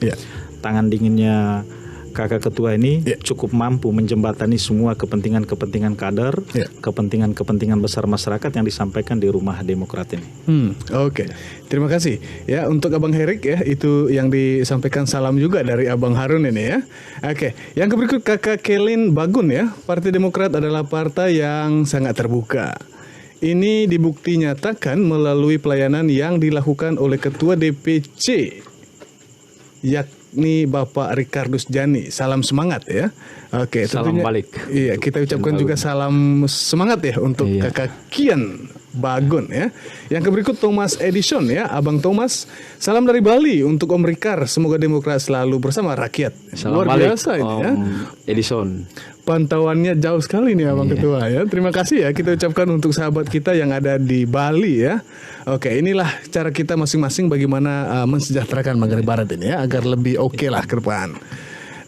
tangan dinginnya Kakak Ketua ini cukup mampu menjembatani semua kepentingan-kepentingan kader, kepentingan-kepentingan besar masyarakat yang disampaikan di Rumah Demokrat ini. Oke. Terima kasih ya untuk Abang Herik ya, itu yang disampaikan salam juga dari Abang Harun ini ya. Oke, yang berikut Kakak Kelin Bagun ya. Partai Demokrat adalah partai yang sangat terbuka. Ini dibukti nyatakan melalui pelayanan yang dilakukan oleh Ketua DPC, yakni Bapak Ricardus Jani. Salam semangat ya. Oke, Salam tentunya, balik. Iya, kita ucapkan juga salam semangat ya untuk Kakak Kian Bagon ya. Yang berikut Thomas Edison ya, Abang Thomas. Salam dari Bali untuk Om Ricard. Semoga Demokrat selalu bersama rakyat. Salam Luar balik, biasa ini ya. Edison. Pantauannya jauh sekali nih Abang Ketua ya. Terima kasih ya kita ucapkan untuk sahabat kita yang ada di Bali ya. Oke, inilah cara kita masing-masing bagaimana mensejahterakan Manggarai Barat ini ya agar lebih oke lah ke depan.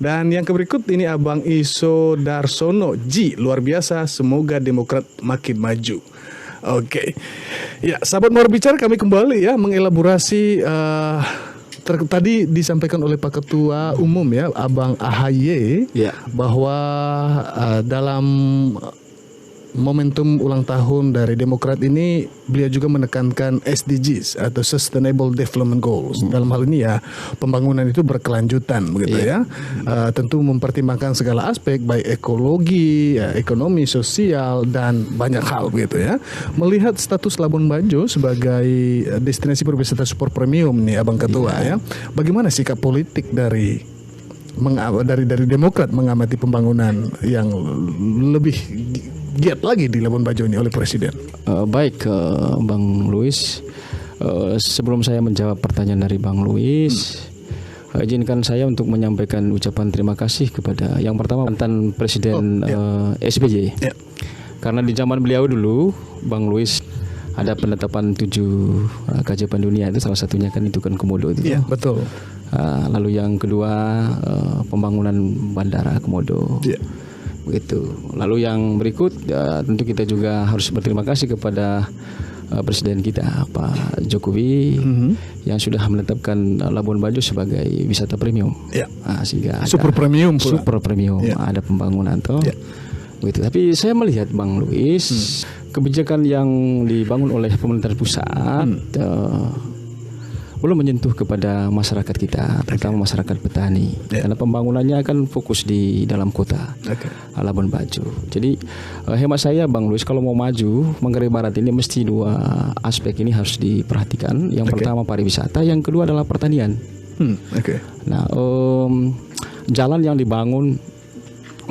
Dan yang berikut ini Abang Iso Darsono Ji, luar biasa, semoga Demokrat makin maju. Oke. Ya, sahabat mau bicara kami kembali ya mengelaborasi tadi disampaikan oleh Pak Ketua Umum ya, Abang AHY, bahwa dalam momentum ulang tahun dari Demokrat ini beliau juga menekankan SDGs atau Sustainable Development Goals. Dalam hal ini ya pembangunan itu berkelanjutan begitu ya. Tentu mempertimbangkan segala aspek baik ekologi, ya, ekonomi, sosial dan banyak hal begitu ya. Melihat status Labuan Bajo sebagai destinasi berwisata super premium nih Abang Ketua ya. Bagaimana sikap politik dari Demokrat mengamati pembangunan yang lebih giat lagi di Labuan Bajo ini oleh Presiden? Baik, Bang Louis. Sebelum saya menjawab pertanyaan dari Bang Louis, izinkan saya untuk menyampaikan ucapan terima kasih kepada yang pertama mantan Presiden SBY. Karena di zaman beliau dulu, Bang Louis, ada penetapan 7 keajaiban dunia, itu salah satunya kan itu kan Komodo itu. Iya, betul. Lalu yang kedua pembangunan bandara Komodo. Begitu. Lalu yang berikut tentu kita juga harus berterima kasih kepada Presiden kita Pak Jokowi yang sudah menetapkan Labuan Bajo sebagai wisata premium. Sehingga ada super premium pula. Super premium, ada pembangunan toh. Begitu. Tapi saya melihat Bang Louis, kebijakan yang dibangun oleh pemerintah pusat belum menyentuh kepada masyarakat kita, terutama masyarakat petani. Karena pembangunannya akan fokus di dalam kota Labuan Bajo. Jadi hemat saya Bang Louis, kalau mau maju Manggarai Barat ini mesti 2 aspek ini harus diperhatikan. Yang pertama pariwisata, yang kedua adalah pertanian. Nah, jalan yang dibangun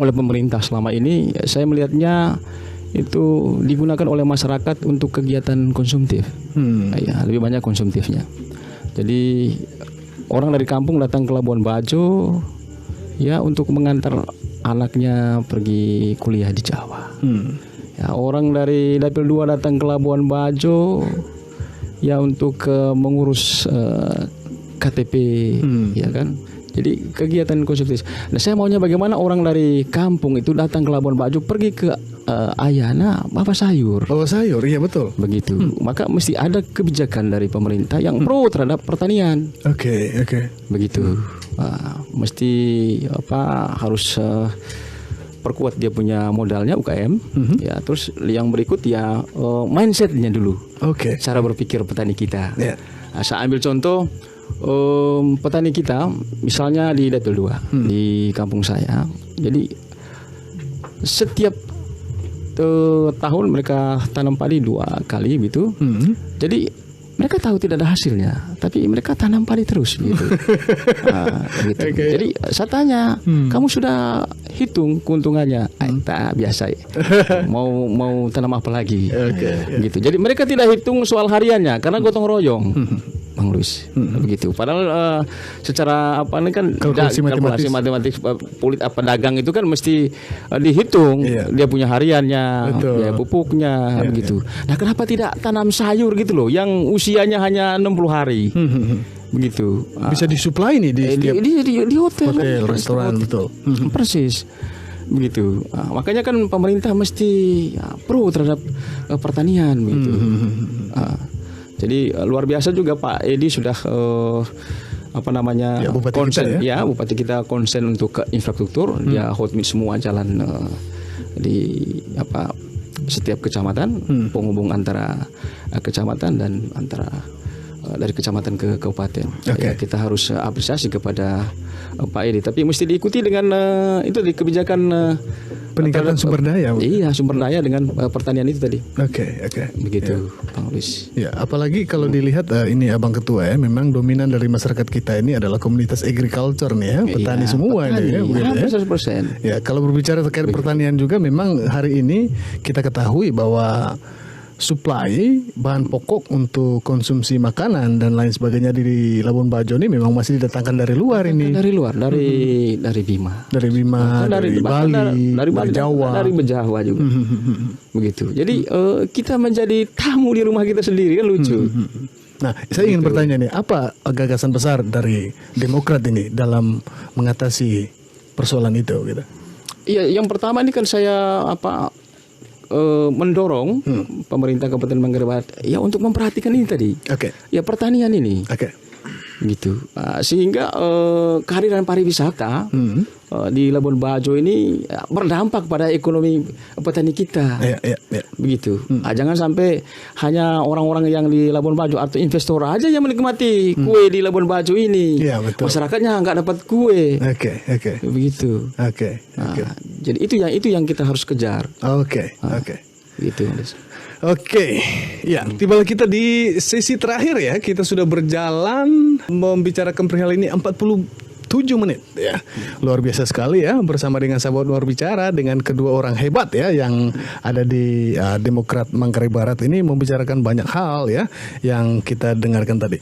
oleh pemerintah selama ini saya melihatnya itu digunakan oleh masyarakat untuk kegiatan konsumtif. Ya, lebih banyak konsumtifnya. Jadi orang dari kampung datang ke Labuan Bajo ya untuk mengantar anaknya pergi kuliah di Jawa. Ya, orang dari Dapil 2 datang ke Labuan Bajo ya untuk mengurus KTP, ya kan. Jadi kegiatan konsumtif. Nah, saya maunya bagaimana orang dari kampung itu datang ke Labuan Bajo pergi ke Ayana bawa sayur. Bawa sayur, iya betul. Begitu. Maka mesti ada kebijakan dari pemerintah yang pro terhadap pertanian. Oke. Begitu. Mesti harus perkuat dia punya modalnya UKM. Ya, terus yang berikut ya mindsetnya dulu. Cara berpikir petani kita. Nah, saya ambil contoh petani kita misalnya di Dapil 2 di kampung saya. Jadi setiap tahun mereka tanam padi 2 kali gitu. Jadi mereka tahu tidak ada hasilnya, tapi mereka tanam padi terus gitu. Gitu. Jadi saya tanya, kamu sudah hitung keuntungannya? Tak biasa. Mau tanam apa lagi? Gitu. Jadi mereka tidak hitung soal hariannya karena gotong royong. Bang Louis, begitu. Padahal secara ini kan kalkulasi matematik pedagang itu kan mesti dihitung. Dia punya hariannya, biaya pupuknya, begitu. Nah, kenapa tidak tanam sayur gitu loh, yang usianya hanya 60 hari, begitu. Bisa disuplai nih di hotel, restoran, betul. Persis. Begitu. Makanya kan pemerintah mesti pro terhadap pertanian, begitu. Jadi luar biasa juga Pak Edi sudah Bupati konsen kita, Bupati kita konsen untuk ke infrastruktur. Dia hotmit semua jalan di setiap kecamatan, penghubung antara kecamatan dan antara dari kecamatan ke kabupaten. Ya, kita harus apresiasi kepada Pak Edi, tapi mesti diikuti dengan itu di kebijakan peningkatan sumber daya. Iya, sumber daya dengan pertanian itu tadi. Oke. Begitu, Bang Luis. Ya, apalagi kalau dilihat ini Abang Ketua ya, memang dominan dari masyarakat kita ini adalah komunitas agriculture nih ya, petani semua ini ya, begitu ya. 100%. Ya, kalau berbicara terkait pertanian juga memang hari ini kita ketahui bahwa supply bahan pokok untuk konsumsi makanan dan lain sebagainya di Labuan Bajo ini memang masih didatangkan dari luar ini. Dari luar, dari Bima. Dari Bima, dari Bali, dari Jawa. Dari Jawa juga. Begitu. Jadi kita menjadi tamu di rumah kita sendiri kan lucu. Nah, saya ingin bertanya nih, apa gagasan besar dari Demokrat ini dalam mengatasi persoalan itu gitu? Iya, yang pertama ini kan saya mendorong pemerintah Kabupaten Manggarai Barat ya untuk memperhatikan ini tadi. Oke. Ya pertanian ini. Oke. Gitu. Sehingga kehadiran pariwisata di Labuan Bajo ini berdampak pada ekonomi petani kita. Iya. Begitu. Jangan sampai hanya orang-orang yang di Labuan Bajo atau investor aja yang menikmati kue di Labuan Bajo ini. Iya, betul. Masyarakatnya nggak dapat kue. Oke. Begitu. Oke. Jadi itu yang kita harus kejar. Oke. Gitu. Oke, ya tibalah kita di sesi terakhir ya. Kita sudah berjalan membicarakan perihal ini 47 menit ya. Luar biasa sekali ya, bersama dengan sahabat luar bicara, dengan kedua orang hebat ya yang ada di Demokrat Manggarai Barat ini, membicarakan banyak hal ya yang kita dengarkan tadi.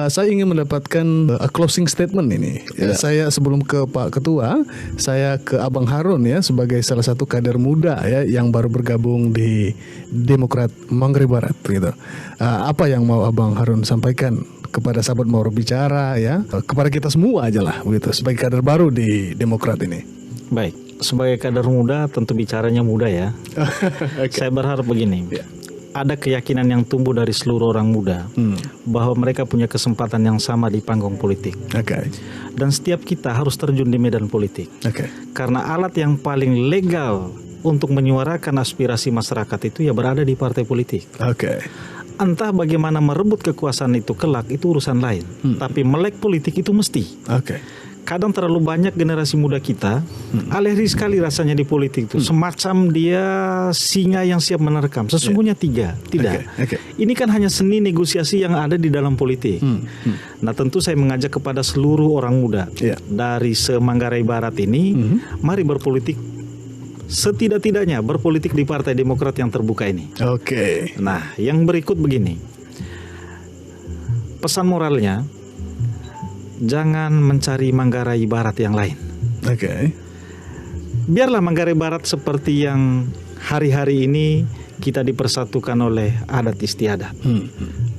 Saya ingin mendapatkan closing statement ini. Ya, saya sebelum ke Pak Ketua, saya ke Abang Harun ya sebagai salah satu kader muda ya yang baru bergabung di Demokrat Manggarai Barat gitu. Apa yang mau Abang Harun sampaikan kepada sahabat mau bicara ya, kepada kita semua aja lah begitu sebagai kader baru di Demokrat ini. Baik, sebagai kader muda tentu bicaranya muda ya. Saya berharap begini. Ada keyakinan yang tumbuh dari seluruh orang muda bahwa mereka punya kesempatan yang sama di panggung politik. Dan setiap kita harus terjun di medan politik. Karena alat yang paling legal untuk menyuarakan aspirasi masyarakat itu ya berada di partai politik. Entah bagaimana merebut kekuasaan itu kelak, itu urusan lain. Tapi melek politik itu mesti. Kadang terlalu banyak generasi muda kita alergi sekali rasanya di politik itu. Semacam dia singa yang siap menerkam. Sesungguhnya tidak. Ini kan hanya seni negosiasi yang ada di dalam politik. Nah, tentu saya mengajak kepada seluruh orang muda dari se-Manggarai Barat ini, mari berpolitik. Setidak-tidaknya berpolitik di Partai Demokrat yang terbuka ini. Nah, yang berikut begini. Pesan moralnya, jangan mencari Manggarai Barat yang lain. Biarlah Manggarai Barat seperti yang hari-hari ini kita dipersatukan oleh adat istiadat.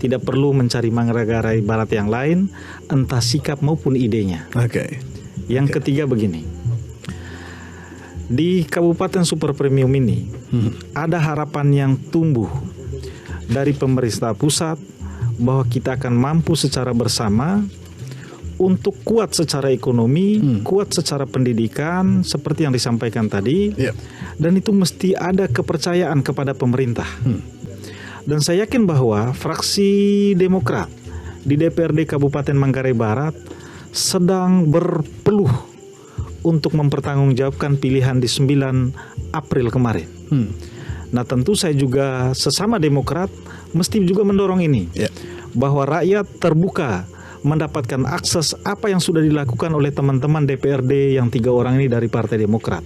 Tidak perlu mencari Manggarai Barat yang lain, entah sikap maupun idenya. Yang ketiga begini. Di Kabupaten Super Premium ini ada harapan yang tumbuh dari pemerintah pusat bahwa kita akan mampu secara bersama untuk kuat secara ekonomi, kuat secara pendidikan seperti yang disampaikan tadi. Dan itu mesti ada kepercayaan kepada pemerintah. Dan saya yakin bahwa fraksi Demokrat di DPRD Kabupaten Manggarai Barat sedang berpeluh untuk mempertanggungjawabkan pilihan di 9 April kemarin. Nah, tentu saya juga sesama Demokrat mesti juga mendorong ini. Bahwa rakyat terbuka mendapatkan akses apa yang sudah dilakukan oleh teman-teman DPRD yang 3 orang ini dari Partai Demokrat.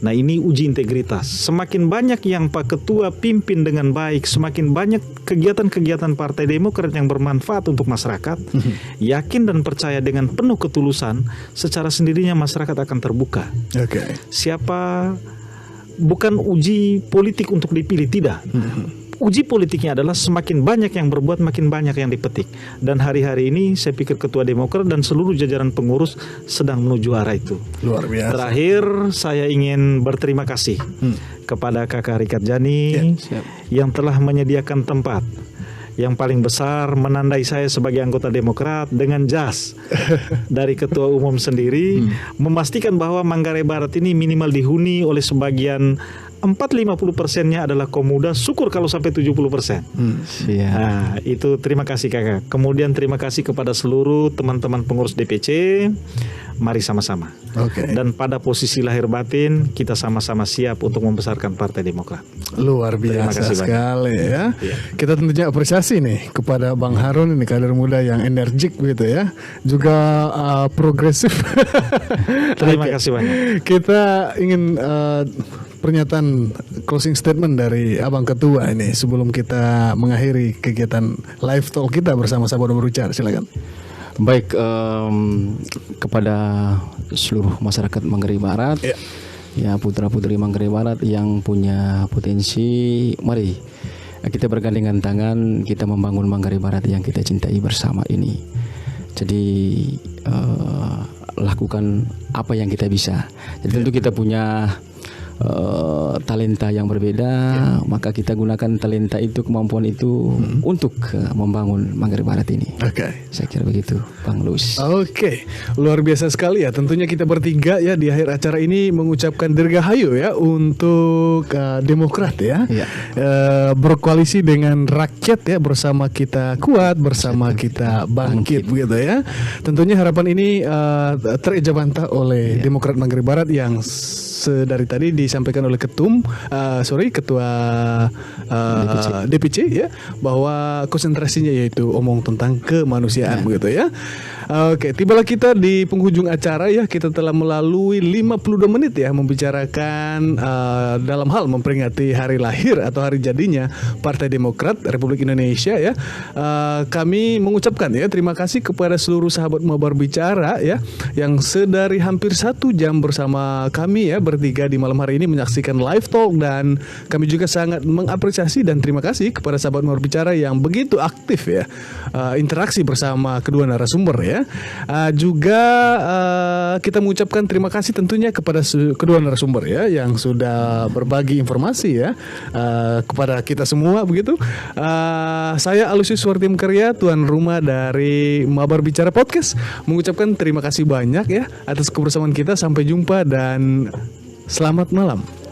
Nah, ini uji integritas. Semakin banyak yang Pak Ketua pimpin dengan baik, semakin banyak kegiatan-kegiatan Partai Demokrat yang bermanfaat untuk masyarakat, yakin dan percaya dengan penuh ketulusan, secara sendirinya masyarakat akan terbuka. Siapa, bukan uji politik untuk dipilih, tidak. Uji politiknya adalah semakin banyak yang berbuat, makin banyak yang dipetik. Dan hari-hari ini saya pikir Ketua Demokrat dan seluruh jajaran pengurus sedang menuju arah itu. Luar biasa. Terakhir saya ingin berterima kasih kepada Kakak Richard Jani yang telah menyediakan tempat yang paling besar, menandai saya sebagai anggota Demokrat dengan jas dari Ketua Umum sendiri, memastikan bahwa Manggarai Barat ini minimal dihuni oleh sebagian 40-50%-nya adalah kaum muda, syukur kalau sampai 70%. Nah, itu terima kasih Kakak. Kemudian terima kasih kepada seluruh teman-teman pengurus DPC, mari sama-sama. Oke. Dan pada posisi lahir batin kita sama-sama siap untuk membesarkan Partai Demokrat. Luar Terima biasa kasih banyak. sekali ya. Iya. Kita tentunya apresiasi nih kepada Bang Harun, ini kader muda yang energik begitu ya, juga progresif. Terima Oke. kasih banyak. Kita ingin pernyataan closing statement dari Abang Ketua ini sebelum kita mengakhiri kegiatan live talk kita bersama sahabat berbicara. Silakan. Baik, kepada seluruh masyarakat Manggarai Barat, ya putra-putri Manggarai Barat yang punya potensi, mari kita bergandengan tangan, kita membangun Manggarai Barat yang kita cintai bersama ini. Jadi lakukan apa yang kita bisa. Jadi tentu kita punya talenta yang berbeda, maka kita gunakan talenta itu, kemampuan itu untuk membangun Manggarai Barat ini. Oke. Saya kira begitu, Bang Lus. Oke, luar biasa sekali ya. Tentunya kita bertiga ya di akhir acara ini mengucapkan dirgahayu ya untuk Demokrat ya. Iya. Berkoalisi dengan rakyat ya, bersama kita kuat, bersama kita bangkit begitu ya. Tentunya harapan ini terijabantah oleh Demokrat Manggarai Barat yang dari tadi disampaikan oleh ketua DPC ya, bahwa konsentrasinya yaitu omong tentang kemanusiaan begitu ya. Oke, tibalah kita di penghujung acara ya. Kita telah melalui 52 menit ya membicarakan dalam hal memperingati hari lahir atau hari jadinya Partai Demokrat Republik Indonesia ya. Kami mengucapkan ya terima kasih kepada seluruh sahabat Mabar Bicara ya yang sedari hampir 1 jam bersama kami ya bertiga di malam hari ini menyaksikan live talk, dan kami juga sangat mengapresiasi dan terima kasih kepada sahabat Mabar Bicara yang begitu aktif ya interaksi bersama kedua narasumber ya. Juga kita mengucapkan terima kasih tentunya kepada kedua narasumber ya yang sudah berbagi informasi ya kepada kita semua begitu. Saya Aloysius Wartim Karya, tuan rumah dari Mabar Bicara Podcast, mengucapkan terima kasih banyak ya atas kebersamaan kita. Sampai jumpa dan selamat malam.